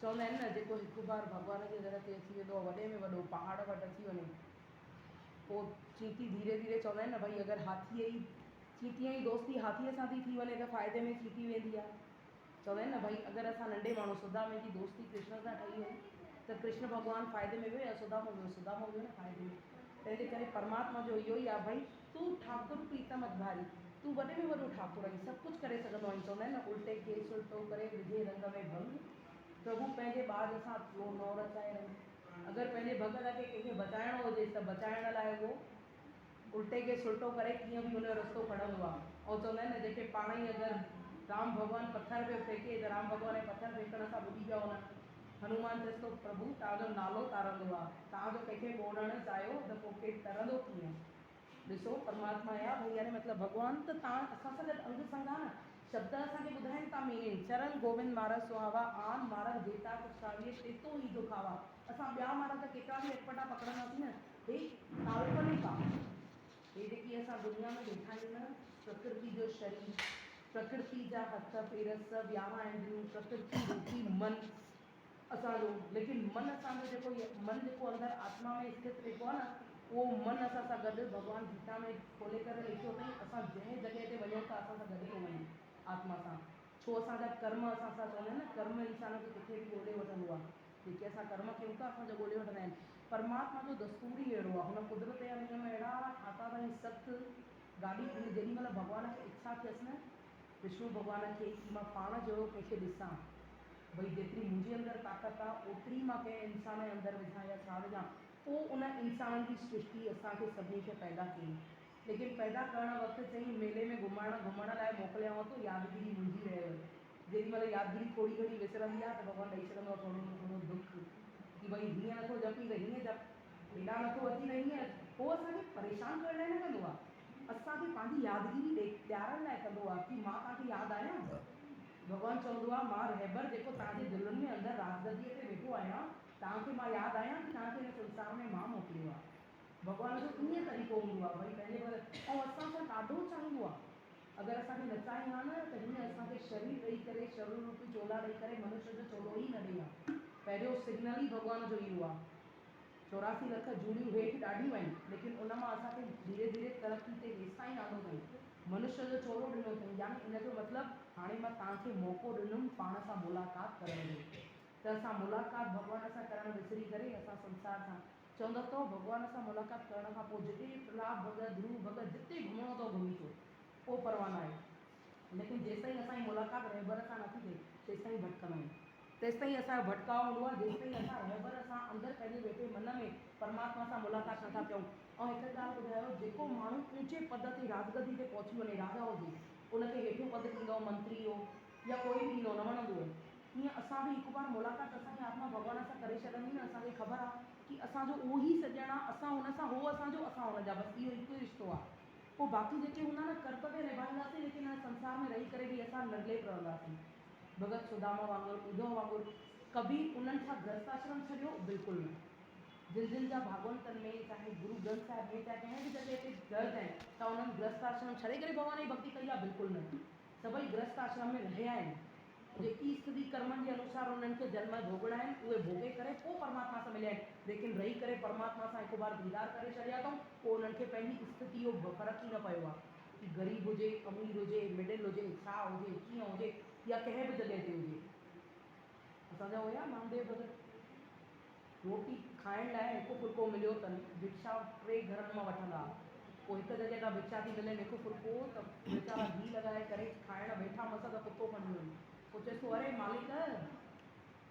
चवंदा आहिनि न जेको हिकु बार भॻवान जे दर ते अची वेंदो आहे वॾे में वॾो पहाड़ वटि अची वञे पोइ चींटी धीरे धीरे चवंदा आहिनि न भई अगरि चींटीअ जी दोस्ती हाथीअ सां थी वञे त फ़ाइदे में चींटी वेंदी आहे। चवंदा आहिनि न भई अगरि असां नंढे माण्हू सुदामे जी दोस्ती कृष्ण सां ठही वई त कृष्ण भॻवानु फ़ाइदे में वियो या सुदामो वियो न फ़ाइदे में। तंहिंजे करे परमात्मा जो इहो ई आहे भई तूं ठाकुर प्रीतम अधारी तूं वॾे में वॾो ठाकुर आहीं सभु कुझु करे सघंदो आहीं। चवंदा आहिनि न उल्टे केस उल्टो करे विझे रंग में भंग प्रभु पंहिंजे ॿार सां उहो नौ रचाए रंग। अगरि पंहिंजे भॻत खे कंहिंखे बचाइणो हुजे त बचाइण लाइ उहो उल्टे खे सुल्टो करे कीअं बि हुनजो रस्तो खणंदो आहे। ऐं चवंदा आहिनि न जेके पाण ई अगरि राम भॻवानु पथर पियो फेंके त राम भॻवान जे पथर फेंकण सां ॿुॾी पिया वञनि। हनुमान चएसि थो प्रभु तव्हांजो नालो तारंदो आहे तव्हांजो कंहिंखे ॿोड़णु चाहियो त पोइ केरु तरंदो कीअं। ॾिसो परमात्मा या भई यानी मतिलबु भॻवानु त तव्हां असां सां गॾु अंग संग आहे न। शब्द असांखे ॿुधाइनि था मीनिंग चरण गोविंद मारा सुहावा आन मार्ग जेता कुझावीअ तेतो ई दुखावा। असां ॿिया मार्ग केतिरा बि अटपटा पकड़ंदासीं न हे काल्पनिक आहे। हे जेकी असां दुनिया में वेठा आहियूं न प्रकृति जो शरीर प्रकृति जा हथ पेर सभु वियाह आहिनि प्रकृति रूपी मन असांजो लेकिन मन असांजो जेको मन जेको अंदरि आत्मा में स्थित वेठो आहे न उहो मन असां सां गॾु भॻवानु गीता में खोले करे लिखियो अथई असां जंहिं जॻह ते वञूं था असां सां गॾु थो वञे आत्मा सां। छो असांजा कर्म असां सां चवंदा आहिनि न कर्म इंसान खे किथे बि ॻोल्हे वठंदो आहे। जेके असां कर्म कयूं था असांजा ॻोल्हे वठंदा आहिनि। परमात्मा जो दस्तूर ई अहिड़ो आहे हुन कुदरत जा नियम अहिड़ा ठाता अथई सख़्तु गाॾी जेॾी महिल भॻवान खे इच्छा थियसि न विष्णु भॻवान खे कि मां पाण जहिड़ो कंहिंखे ॾिसां भई जेतिरी मुंहिंजे अंदरि ताक़त आहे ओतिरी मां कंहिं इंसान जे अंदरि विझां या छा विझां पोइ उन इंसान जी सृष्टि असांखे सभिनी खे पैदा कई। लेकिन पैदा करणु वक़्तु चई मेले में घुमण लाइ मोकिलियांव थो यादगिरी मुंहिंजी रहियो। जेॾी महिल यादगिरी थोरी घणी विसरंदी आहे त भॻवानु ॾेई छॾंदो आहे थोरो दुख कि भई हीअं नथो जपी त हीअं जप हेॾा नथो अची त हीअं पोइ असांखे परेशान करण लाइ न कंदो आहे असांखे पंहिंजी यादगिरी ॾियारण लाइ कंदो आहे कि मां तव्हांखे यादि आहियां। भॻवानु चवंदो आहे मां रहबर जेको तव्हांजे दिलनि में अंदरि राजगद्दीअ ते वेठो आहियां तव्हांखे मां यादि आहियां कि तव्हांखे हिन संसार में मां मोकिलियो आहे। भॻवान जो कीअं तरीक़ो हूंदो आहे भई पंहिंजे घर ऐं असां सां ॾाढो चाहींदो आहे। अगरि असांखे न चाहींदो आहे न त हीअं असांखे शरीर ॾेई करे शरीर रूपी चोला ॾेई करे मनुष्य जो चोलो ई न ॾे आहे। पहिरियों सिग्नल ई भॻवान जो इहो आहे। 84 लख जूड़ियूं हेठि ॾाढियूं आहिनि लेकिन उन मां असांखे धीरे धीरे तरक़ी ते हेसिताईं आंदो अथई मनुष्य जो चोलो ॾिनो अथई, यानी इन जो मतिलबु हाणे मां तव्हांखे मौक़ो ॾिनुमि पाण सां मुलाक़ात करण जो, त असां मुलाक़ात भॻवान सां करणु विसरी करे असां संसार सां चवंदा अथव भॻवान सां मुलाक़ात करण खां पोइ जिते प्रहलाद भॻत ध्रुव भॻत जिते घुमणो अथव घुमी अचो, को परवाह न आहे। लेकिन जेसिताईं असांजी मुलाक़ात रहबर सां नथी थिए तेसिताईं भटकंदा आहियूं, तेसिताईं असांजो भटकाव हूंदो आहे जेसिताईं असां रहबर सां अंदरि पंहिंजे वेठे मन में परमात्मा सां मुलाक़ात नथा कयूं। ऐं हिकु ॻाल्हि ॿुधायो, जेको माण्हू ऊचे पद ते राजगदी ते पहुची वञे, राजा हुजे, उनखे हेठियों पद ॾींदो मंत्री हो या कोई बि ॾींदो न वणंदो आहे, ईअं असां बि हिकु बार मुलाक़ात असांजी आत्मा भॻवान सां करे छॾंदी न, असांखे ख़बर आहे कि असांजो उहो ई सॼणु आहे, असां हुन सां, हो असांजो, असां हुनजा, बसि इहो हिकु रिश्तो आहे। पोइ बाक़ी जेके हूंदा न कर्तव्य निभाईंदासीं, लेकिन हाणे संसार में रही करे बि असां निर्लेप रहंदासीं। भगत सुदामा वांगुरु, उद्धव वांगुरु, कभी उन्हनि छा गृहस्थाश्रम छॾियो? बिल्कुलु न। जिन जिन जा भागवंतनि में, चाहे गुरु ग्रंथ साहिब में, चाहे कंहिं बि जॻह ते गृहस्थ आहिनि, त उन्हनि गृहस्थाश्रम छॾे करे भॻवान जी भक्ति कई आहे? बिल्कुलु न। सभई गृहस्थाश्रम में रहिया आहिनि, जेकी स्थिति कर्मनि जे अनुसार उन्हनि खे जन्म भोगणा आहिनि उहे भोगे करे पोइ परमात्मा सां मिलिया आहिनि, लेकिन रही करे परमात्मा सां हिकु बार दीदार करे छॾिया अथऊं, पोइ उन्हनि खे पंहिंजी स्थिति जो फ़र्क़ु ई न पियो आहे कि ग़रीब हुजे, अमीर हुजे, मिडिल हुजे, छा हुजे, कीअं हुजे, या कंहिं बि जॻह ते हुजे। असांजा हुया नामदेव भगत, रोटी खाइण लाइ हिकु फुल्को मिलियो अथनि, भिक्षा 3 घरनि मां वठंदा, पोइ हिकु जॻह खां भिक्षा थी मिले हिकु फुल्को, त वीचारा घी लॻाए करे खाइण वेठा, मस त कुतो खणी वञे, पोइ चएसि तूं अरे मालिक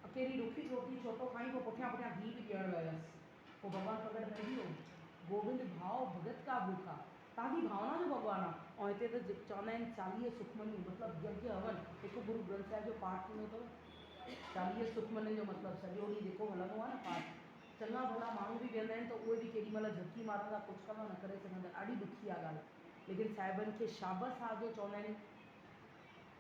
अकेली ॾुखी रोटी छो थो खाई, पोइ पुठियां पुठियां घी बि ॾियणु वियसि। पोइ भॻवानु प्रगट पइजी वियो, गोविंद भाव भगत का भूखा, तव्हांजी भावना जो भॻवानु आहे। ऐं हिते त चवंदा आहिनि 40 सुखमनियूं, मतिलबु यज्ञ हवन, हिकु गुरु ग्रंथ साहिब जो पाठ थींदो अथव, 40 सुखमनियुनि जो मतिलबु सॼो ॾींहुं जेको हलंदो आहे न पाठ, चङा भला माण्हू बि वेंदा आहिनि त उहे बि केॾी महिल झकी मारंदा, कुझु कंदा, न करे सघंदा, ॾाढी ॾुखी आहे ॻाल्हि। लेकिन साहिबनि खे शाबस आहे जो चवंदा आहिनि,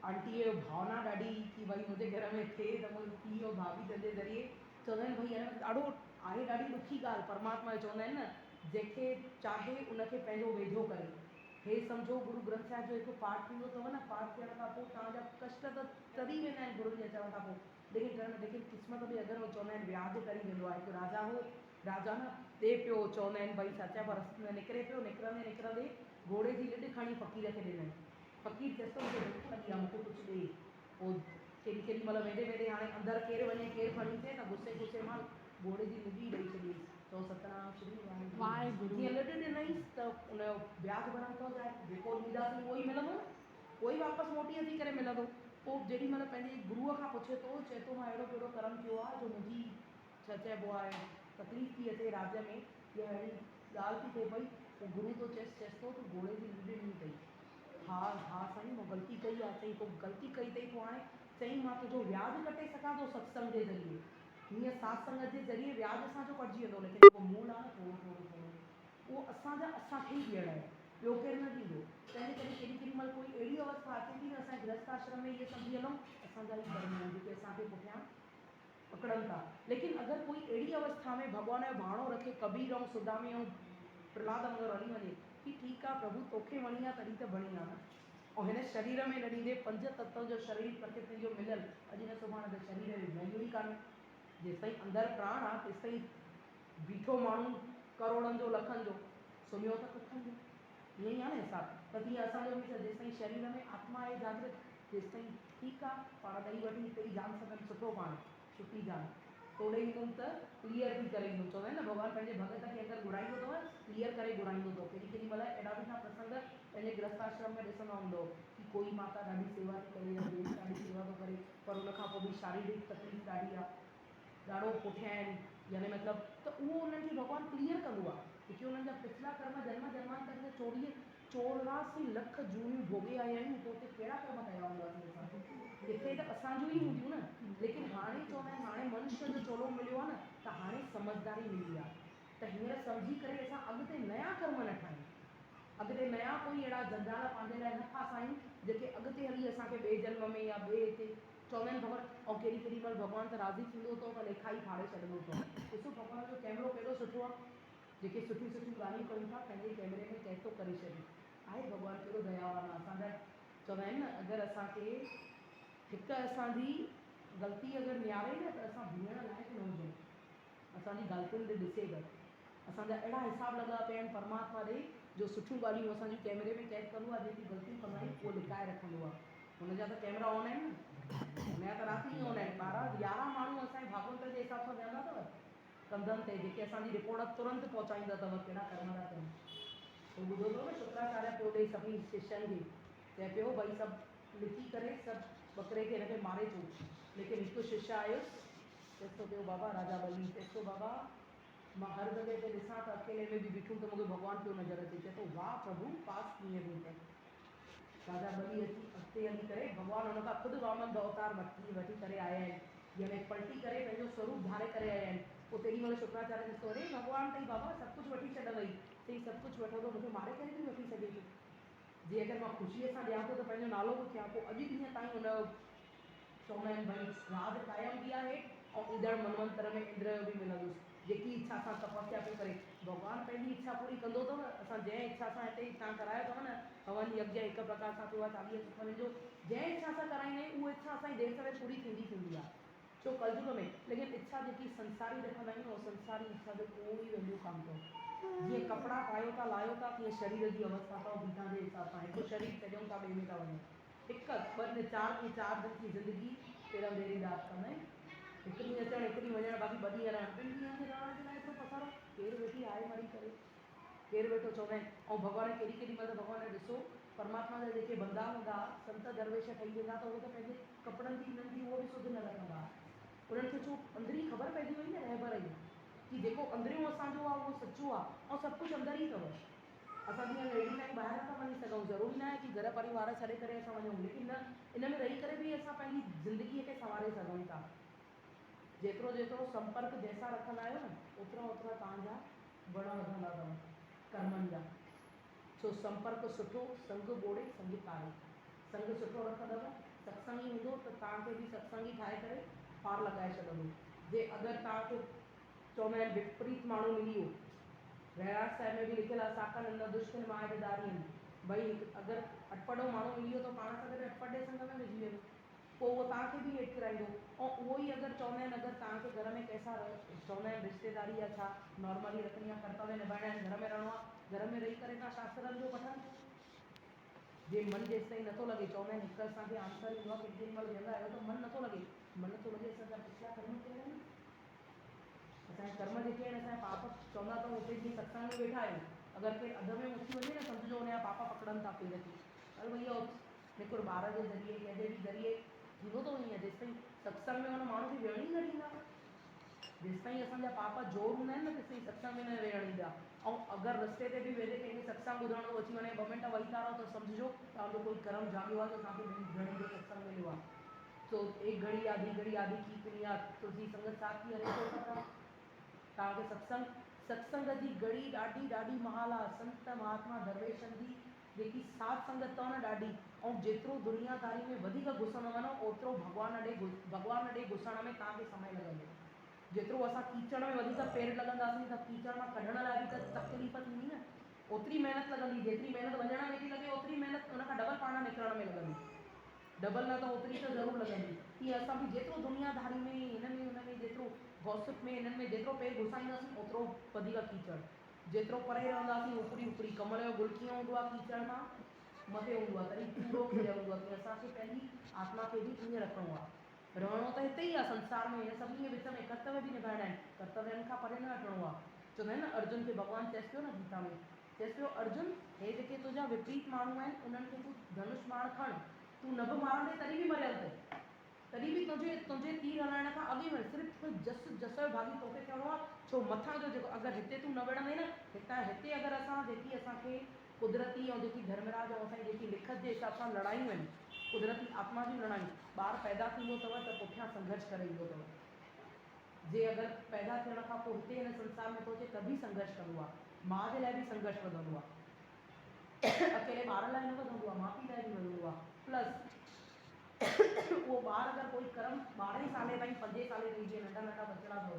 आंटीअ जो भावना ॾाढी कि भई मुंहिंजे घर में थिए, त मुंहिंजी पीउ और भाभी जंहिंजे ज़रिए चवंदा आहिनि भई ॾाढो आहे, ॾाढी ॾुखी ॻाल्हि। परमात्मा जो चवंदा आहिनि न, जंहिंखे चाहे उनखे पंहिंजो वेझो करे। हे सम्झो गुरु ग्रंथ साहिब जो हिकु पाठ थींदो अथव न, पाठ थियण खां पोइ तव्हांजा कष्ट त तरी वेंदा आहिनि गुरुनि जे अचण खां पोइ, लेकिन क़िस्मत बि अगरि चवंदा आहिनि व्याज करी वेंदो आहे। हिकु राजा हो, राजा न ॾे पियो, चवंदा आहिनि भई सचा पर निकिरे पियो, निकिरंदे निकिरंदे घोड़े जी लिॾ खणी फ़क़ीर खे ॾिनई, फ़क़ीर चएसि थो मूंखे भुख लॻी आहे, मूंखे कुझु ॾे। पोइ केॾी महिल वेंदे वेंदे हाणे अंदरि केरु वञे केरु खणी थिए, त गुस्से गुस्से मां घोड़े जी लिॾ ई ॾेई छॾियईं, चओ सतनाम श्री वाहिगुरु। जीअं लिॾ ॾिनईं त उनजो ब्याज भरण थो जाए, जेको ॾींदासीं उहो ई मिलंदो, उहो ई वापसि मोटी अची करे मिलंदो। पोइ जेॾी महिल पंहिंजे गुरुअ खां पुछे थो, चए थो मां अहिड़ो कहिड़ो कर्म कयो आहे जो मुंहिंजी छा चइबो आहे तकलीफ़ थी अचे राज्य में, या अहिड़ी ॻाल्हि थी थिए पई। पोइ गुरू थो चएसि थो तूं घोड़े जी लिॾ ॾिनी अथई, हा हा साईं मां ग़लती कई आहे। चई पोइ ग़लती कई अथई, पोइ हाणे चई मां तुंहिंजो व्याज कटे सघां थो सत्संग जे ज़रिए, हीअं सात संगत जे ज़रिए व्याज असांजो कटिजी वेंदो, लेकिन जेको मूल आहे न थोरो थोरो थोरो उहो असांखे ई ॾियणो आहे, ॿियो केरु न ॾींदो। तंहिंजे करे केॾी महिल कोई अहिड़ी अवस्था अचे थी न, असांजे गृहस्थाश्रम में इहे सम्झी हलूं असांजा ई कर्म आहिनि जेके असांखे पुठियां पकड़नि था। लेकिन अगरि कोई अहिड़ी अवस्था में भॻवान जो भाणो रखे, कबीर ऐं सुदामे ऐं प्रहलाद वांगुरु हली वञे कि ठीकु आहे प्रभु तोखे वणी आहे तॾहिं त बणी आहे न, ऐं हिन शरीर में न ॾींदे 5 तत्व जो शरीर प्रकृति जो मिलियल, अॼु न सुभाणे त शरीर में वैल्यू ई कान्हे। जेसिताईं अंदरि प्राण आहे तेसिताईं बीठो माण्हू करोड़नि जो लखनि जो, सुम्हियो त कुखनि जो, ईअं ई आहे न हिसाबु। त तीअं असांजो बि जेसिताईं शरीर में आत्मा आहे जागृत, तेसिताईं ठीकु आहे, पाण ॾेई वठी हिते ई जान सघनि, सुठो पाण सुठी जान तोड़े ईंदुमि त क्लियर थी करे ईंदुमि। चवंदा आहिनि न भॻवानु पंहिंजे भॻत खे अगरि घुराईंदो अथव क्लियर करे घुराईंदो अथव। केॾी महिल अहिड़ा बि तव्हां प्रसंग पंहिंजे गृहस्थाश्रम में ॾिसंदा हूंदव कि कोई माता ॾाढी सेवा थी करे या देवी ॾाढी सेवा थो करे, पर उनखां पोइ बि शारीरिक तकलीफ़ ॾाढी आहे, ॾाढो पुठियां आहिनि, यानी मतिलबु त उहो उन्हनि खे भॻवानु क्लियर कंदो आहे, छोकी उन्हनि जा पिछला कर्म जन्म जन्मांतर जा 84 लख जूनियूं भोगे आया आहियूं, पोइ उते कहिड़ा कर्म कया हूंदासीं असां, हिते त असांजो ई हूंदियूं न। लेकिन हाणे चवंदा आहिनि हाणे मनुष्य जो चोलो मिलियो आहे न, त हाणे समझदारी मिली आहे, त हींअर सम्झी करे असां अॻिते नया कर्म न ठाहियूं, अॻिते नया कोई अहिड़ा जंजाल पंहिंजे लाइ न फासायूं जेके अॻिते हली असांखे ॿिए जन्म में या ॿिए हिते चवंदा आहिनि भॻवान। ऐं केॾी महिल भॻवानु त राज़ी थींदो अथव त लेखा ई फाड़े छॾींदो अथव। ॾिसो भॻवान जो कैमरो केॾो सुठो आहे, जेके सुठियूं सुठियूं ॻाल्हियूं कयूं था पंहिंजे कैमरे में कैद थो करे छॾे, आहे भॻवानु केॾो दयावान आहे। असांजा चवंदा आहिनि न अगरि असांखे हिकु असांजी ग़लती अगरि निहारे न त असां बीहण लाइक़ु न हुजूं, असांजी ग़लतियुनि ते ॾिसे त असांजा अहिड़ा हिसाब लॻा पिया आहिनि परमात्मा ॾे जो सुठियूं ॻाल्हियूं असांजी कैमरे में कैद कंदो आहे, जेकी ग़लतियूं कंदा आहियूं उहो लिकाए रखंदो आहे। हुनजा त कैमरा ऑन आहिनि न, हुनजा त राति ई ऑन आहिनि। 12-11 माण्हू असांजे भागवत जे हिसाब सां वेहंदा अथव कंधनि ते, जेके असांजी रिपोर्ट तुरंत पहुचाईंदा अथव कहिड़ा कर्म था कनि। पोइ ॿुधो अथव न शुक्राचार्य पियो ॾेई सभिनी शिष्यनि खे, चए पियो भई सभु लिखी करे सभु बकरे खे हिनखे मारे थो, लेकिन हिकु शिष्य आयुसि, चएसि थो पियो बाबा राजा बली, चएसि थो बाबा मां हर जॻह ते ॾिसां त अकेले में बि बीठूं त मूंखे भॻवानु पियो नज़र अचे। चए थो वाह प्रभु पास कीअं बि त राजा बली अची अॻिते हली करे भॻवानु हुन खां ख़ुदि वामन अवतार वठी करे आया आहिनि, यानी पलटी करे पंहिंजो स्वरूप धारे करे आया आहिनि। पोइ तेॾी महिल शुक्राचार्य ॾिसो, अरे भॻवानु अथई बाबा सभु कुझु वठी छॾंदई, चई सभु कुझु वठो त मूंखे मारे करे बि वठी सघे थो, जे अगरि मां ख़ुशीअ सां ॾियां थो त पंहिंजो नालो बि थियां। पोइ अॼु ॾींहं ताईं हुन चवंदा आहिनि भई राज क़ाइमु बि आहे ऐं ईंदड़ मनवंतर में इंद्र जो बि मिलंदुसि, जेकी इच्छा सां तपस्या पियो करे भॻवानु पंहिंजी इच्छा पूरी कंदो अथव। असां जंहिं इच्छा सां हिते तव्हां करायो अथव न हवन यज्ञ हिकु प्रकार सां थियो आहे 40 सुखनि जो, जंहिं इच्छा सां कराईंदा आहियूं उहा इच्छा असांजी देर सवेर पूरी थींदी आहे छो कलयुग में। लेकिन इच्छा जेकी संसारी रखंदा आहियूं उहा संसारी इच्छा जो कोई वैल्यू कान अथव। जीअं कपिड़ा पायो था लायो था, तीअं शरीर जी अवस्था अथव बीठा जे हिसाब सां, हिकु शरीर छॾियूं था ॿिए में था वञूं, हिकु ॿ 4 दिन की ज़िंदगी तेरा मेरी रात कंदा आहिनि, हिकु ॾींहुं अचणु हिकु ॾींहुं वञणु, बाक़ी 2 ॾींहं रहणु, 2 ॾींहंनि जे रहण जे लाइ एतिरो पसारो केरु वेठी आहे मरी करे, केरु वेठो चवंदा आहिनि। ऐं भॻवानु केॾी महिल भॻवानु ॾिसो परमात्मा जा जेके बंदा हूंदा संत दरवेश ठही वेंदा त उहे त पंहिंजे कपिड़नि जी हिननि जी उहो बि सुध न रखंदा, उन्हनि खे छो अंदरी ख़बर पइजी वई न रहबर जी कि जेको अंदरियों असांजो आहे उहो सचो आहे ऐं सभु कुझु अंदर ई अथव। असां जीअं लेडी टाइम ॿाहिरि नथा वञी सघूं, ज़रूरी न आहे कि घर परिवार छॾे करे असां वञूं, लेकिन न इन में रही करे बि असां पंहिंजी ज़िंदगीअ खे संवारे सघूं था। जेतिरो जेतिरो संपर्क जंहिंसां रखंदा आहियो न ओतिरा ओतिरा तव्हांजा वण वधंदा अथव कर्मनि जा। छो संपर्क सुठो संग ॿोड़े संग तारे, संग सुठो रखंदव सत्संगी हूंदो त तव्हांखे बि सत्संगी ठाहे करे पार लॻाए छॾंदो। जे अगरि तव्हांखे चवंदा आहिनि विपरीत माण्हू मिली वियो, रहरास साहिब में बि लिखियलु आहे साकन न दुश्मन माइदारी आहिनि, भई अगरि अटपटो माण्हू मिली वियो त पाण सां गॾु अटपटे संग में विझी वेंदो, पोइ उहो तव्हांखे बि हेठि किराईंदो। ऐं उहो ई अगरि चवंदा आहिनि अगरि तव्हांखे घर में कंहिंसां चवंदा आहिनि रिश्तेदारी या छा नॉर्मली रखणी आहे, कर्तव्य निभाइणा आहिनि, घर में रहणो आहे, घर में रही करे तव्हां शास्त्रनि जो पठन जे मन जेसि ताईं नथो लॻे, चवंदा आहिनि हिकु असांखे आंसर ईंदो आहे कि केॾी महिल वेंदा आहियो त मन नथो लॻे, मन नथो लॻे असांजा पिछला कर्म कहिड़ा आहिनि, असांजा कर्म जेके आहिनि असांजा पाप चवंदा अथव हुते जीअं सत्संग में वेठा आहियूं, अगरि केरु अध में उथी वञे न सम्झिजो हुनजा पापा पकड़नि था पेर खे, अरे भईया हिकिड़ो ॿार जे ज़रिए कंहिंजे बि ज़रिए थींदो अथव ईअं, जेसि ताईं सत्संग में हुन माण्हू खे वेहण ई न ॾींदा, जेसि ताईं असांजा पाप जोर हूंदा आहिनि न तेसि ताईं सत्संग में न वेहण ॾींदा। ऐं अगरि रस्ते ते बि वेंदे कंहिंखे सत्संग ॿुधण थो अची वञे 2 मिंट वेही था रहो त सम्झिजो तव्हांजो कोई कर्म जाॻियो आहे जो तव्हांखे 2 घड़ी जो सत्संग मिलियो आहे। तो 1 घड़ी आधी कीर्तनी आहे तुलसी संगत साथ की हरे तो तव्हांखे सत्संग जी घड़ी ॾाढी महाल आहे। संत महात्मा दरवेशनि जी जेकी साथ संगत अथव न ॾाढी, ऐं जेतिरो दुनियादारी में वधीक घुसंदव न ओतिरो भॻवान ॾे घुसण में तव्हांखे समय लॻंदो। जेतिरो असां कीचड़ में वधीक पेर लॻंदासीं त कीचड़ मां कढण लाइ बि त तकलीफ़ थींदी न, ओतिरी महिनत लॻंदी, जेतिरी महिनत वञण में थी लॻे ओतिरी महिनत उन खां डबल पाण निकिरण में लॻंदी, डबल न त ओतिरी त ज़रूरु लॻंदी। तीअं असां बि जेतिरो दुनियादारी में हिन में हुन में जेतिरो गॉसिप में हिननि में जेतिरो पेर घुसाईंदासीं ओतिरो वधीक कीचड़, जेतिरो परे रहंदासीं उपरी कमल जो गुल कीअं हूंदो आहे कीचड़ खां मथे हूंदो आहे तॾहिं पूरो खिलियल हूंदो आहे, कि असांखे पंहिंजी आत्मा खे बि ईअं रखिणो आहे, रहणो त हिते ई आहे संसार में, हिन सभिनी जे विच में कर्तव्य बि निभाइणा आहिनि, कर्तव्यनि खां परे न हटणो आहे। चवंदा आहिनि न अर्जुन खे भॻवानु चएसि पियो न गीता में, चएसि पियो अर्जुन हे जेके तुंहिंजा विपरीत माण्हू आहिनि उन्हनि खे तूं धनुष बाण खण, तूं न बि मारंदे तॾहिं बि मरियल अथई, तॾहिं बि तुंहिंजे तीर हलाइण खां अॻु में सिर्फ़ु जस जो भागी तोखे थियणो आहे। छो मथां जो जेको अगरि हिते तूं न विढ़ंदे न हिते अगरि असां जेकी असांखे कुदरती ऐं जेकी धर्मराज ऐं असांजी जेकी लिखत जे हिसाब सां लड़ायूं आहिनि, कुदरती आत्मा जूं लड़ायूं, ॿारु पैदा थींदो अथव त पुठियां संघर्ष करे ईंदो अथव, जे अगरि पैदा थियण खां पोइ हिते हिन संसार में थो अचे त बि संघर्ष कंदो आहे, माउ जे लाइ बि संघर्ष वधंदो आहे, अकेले ॿार लाइ न वधंदो आहे, माउ पीउ लाइ बि वधंदो आहे। प्लस उहो ॿारु अगरि कोई कर्म 12 साले ताईं 5 साले ताईं जीअं नंढा बचड़ा अथव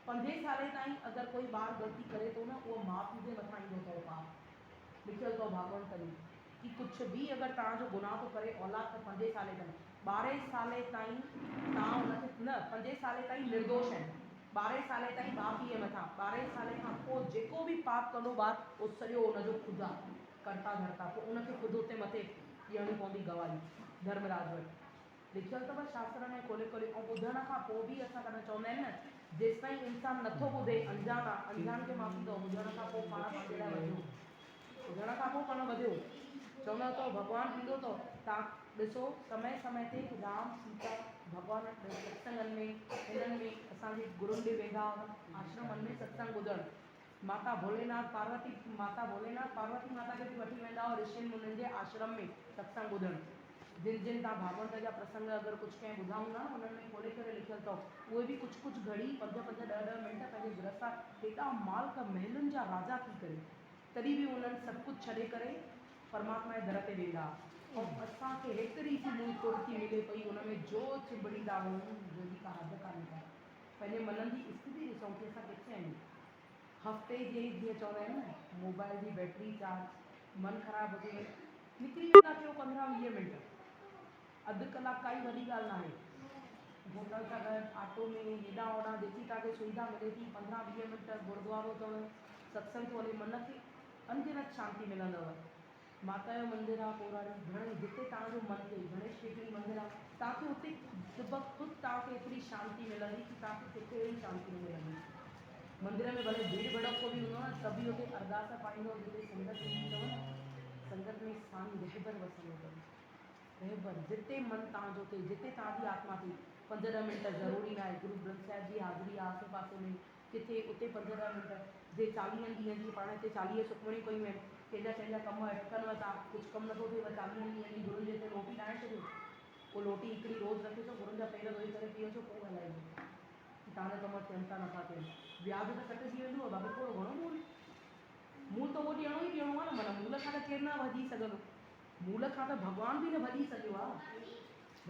5 साले ताईं अगरि कोई ॿारु ग़लती करे थो न उहो माउ पीउ जे मथां ईंदो अथव पाप, लिखियलु अथव भागवत में कि कुझु बि अगरि तव्हांजो गुनाह थो करे औलाद त 5 साले ताईं, 12 साले ताईं तव्हां हुनखे न 5 साले ताईं निर्दोष आहिनि, 12 साले ताईं भाउ पीउ मथां 12 साले खां पोइ जेको बि पाप कंदो ॿार उहो सॼो हुनजो ख़ुदा करता धरता पोइ उनखे ख़ुदि उते मथे ॾियणी पवंदी गवाही धर्मराज वटि लिखियल अथव शास्त्र में खोले खोले ऐं ॿुधण खां पोइ बि असां कॾहिं चवंदा आहिनि न जेसि ताईं इंसानु नथो ॿुधे अंजान आहे अंजान खे माफ़ी अथव ॿुधण खां पोइ पाण पंहिंजे लाइ वधियो ॿुधण खां पोइ पाण वधियो चवंदा अथव भॻवानु ईंदो अथव तव्हां ॾिसो समय समय ते राम सीता भॻवान सत्संगनि में हिननि में असांजे गुरुनि ॾे वेंदा आश्रमनि में सत्संग ॿुधणु माता भोलेनाथ पार्वती माता माता खे बि वठी वेंदा हुआ ऋषियुनि मुनियुनि जे आश्रम में सत्संग ॿुधणु जिन जिन तव्हां भागवत जा प्रसंग अगरि कुझु कंहिं ॿुधा हूंदा न उन्हनि में खोले करे लिखियलु अथव उहे बि कुझु घड़ी 5-5 10-10 मिंट पंहिंजे गृहस्था हेॾा मालिक महलनि जा राजा थी करे तॾहिं बि उन्हनि सभु कुझु छॾे करे परमात्मा जे दर ते वेंदा ऐं असांखे हेतिरी सी मूल फुर्ती मिले पई उन में जो चिंबड़ींदा आहियूं जंहिंजी का हद कान्हे का पंहिंजे मननि जी स्थिति ॾिसूं की असां किथे आहियूं हफ़्ते जे जीअं चवंदा आहिनि न मोबाइल जी बैटरी चार्ज मन ख़राबु हुजे निकिरी वेंदा कयो 15-20 मिंट अधु कलाक काई वॾी ॻाल्हि न आहे होटल सां गॾु ऑटो में हेॾां होॾां जेकी तव्हांखे सुविधा मिले थी 15-20 मिंट गुरुद्वारो अथव सत्संग थो हले मन खे अनगिनत शांती मिलंदव माता जो मंदिर आहे पौराणी घणे जिते तव्हांजो मन थिए गणेश टेकड़ी मंदिर आहे तव्हांखे उते ख़ुदि तव्हांखे एतिरी शांती मिलंदी की तव्हांखे किथे अहिड़ी शांती न मिलंदी मंदिर में भले भीड़ भड़को बि हूंदो न त बि हुते अरदास पाईंदो जिते संगत ईंदी अथव न संगत में साईं रहबर वसंदो अथव रहबर जिते मन तव्हांजो थिए जिते तव्हांजी आत्मा थिए 15 मिंट ज़रूरी न आहे गुरु ग्रंथ साहिब जी हाज़िरी आहे आसे पासे में किथे उते 15 मिंट जे 40 ॾींहंनि जी पाण हिते 40 सुखमणियूं कयूं आहिनि कंहिंजा कम अटकनव था कुझु कमु नथो थिए 40 ॾींहंनि जी गुरुनि जे हिते रोटी ठाहे छॾियो पोइ रोटी हिकिड़ी रोज़ु रखे थो गुरुनि जा पेर धोई करे पी अचो पोइ ॻाल्हाइजो तव्हांजा कम थियनि था नथा थियनि व्याज त कटिजी वेंदो आहे बाबा थोरो घणो मूल त उहो ॾियणो ई ॾियणो आहे न माना मूल खां त केरु न भॼी सघंदो मूल खां त भॻवान बि न भॼी सघियो आहे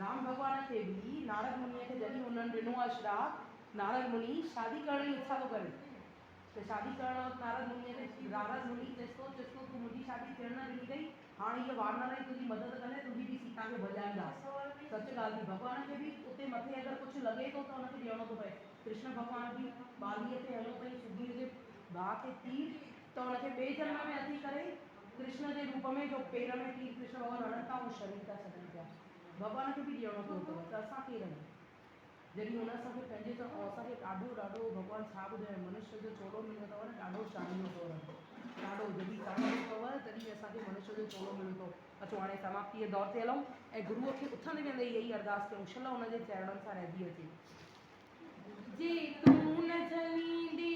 राम भॻवान खे बि नारद मुनीअ खे जॾहिं उन्हनि ॾिनो आहे श्राप नारद मुनी शादी करण जी इच्छा थो करे त शादी करण वक़्तु नारद मुनी चएसि थो तूं मुंहिंजी शादी थियण न ॾिनी अथई हाणे इहो वानर ई तुंहिंजी मदद कंदे तुंहिंजी बि सीता खे भॼाईंदा सच ॻाल्हि थी भॻवान खे बि उते मथे अगरि कुझु लॻे थो त हुनखे ॾियणो थो पए कृष्ण भॻवान बि ॿालीअ ते हलियो अथई सुधीर जे भाउ खे तीर त हुनखे ॿिए जन्म में अची करे कृष्ण जे रूप में जो पेर में तीर कृष्ण भॻवान हणनि था उहो शरीर था छॾनि पिया भॻवान खे बि ॾियणो पियो अथव त असां केरु आहियूं जॾहिं हुन असांखे पंहिंजे त असांखे ॾाढो भॻवानु छा ॿुधायो मनुष्य जो चोलो मिलियो अथव न ॾाढो शानीयो अथव ॾाढो जॾहिं तव्हांजो अथव तॾहिं असांखे मनुष्य जो चोलो मिलियो अथव अचो हाणे समाप्तीअ दौर ते हलूं ऐं गुरूअ खे उथंदे वेंदे इहा ई अरदास कयूं शल हुनजे चरणनि सां रहिजी अचे जे तूं न छलींदे